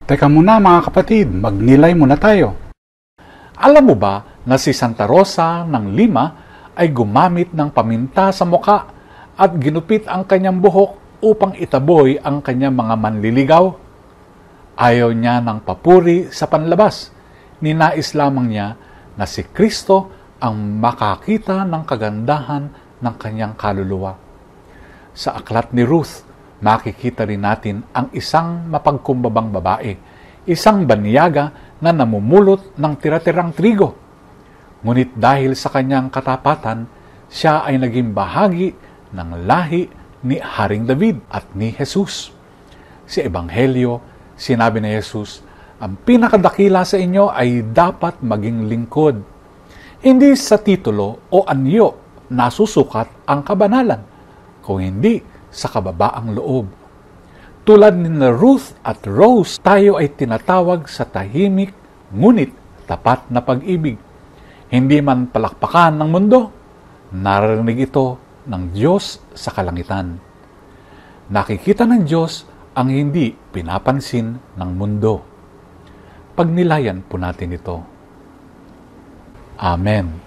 Teka muna mga kapatid, magnilay muna tayo. Alam mo ba na si Santa Rosa ng Lima ay gumamit ng paminta sa muka at ginupit ang kanyang buhok upang itaboy ang kanyang mga manliligaw? Ayaw niya ng papuri sa panlabas. Ninais lamang niya na si Kristo ang makakita ng kagandahan ng kanyang kaluluwa. Sa aklat ni Ruth, makikita rin natin ang isang mapagkumbabang babae, isang banyaga na namumulot ng tira-tirang trigo. Ngunit dahil sa kanyang katapatan, siya ay naging bahagi ng lahi ni Haring David at ni Jesus. Sa Ebanghelyo, sinabi ni Jesus, ang pinakadakila sa inyo ay dapat maging lingkod. Hindi sa titulo o anyo nasusukat ang kabanalan, kung hindi sa kababaang loob. Tulad ni Ruth at Rose, tayo ay tinatawag sa tahimik ngunit tapat na pag-ibig. Hindi man palakpakan ng mundo, narinig ito ng Diyos sa kalangitan. Nakikita ng Diyos ang hindi pinapansin ng mundo. Pagnilayan po natin ito. Amen.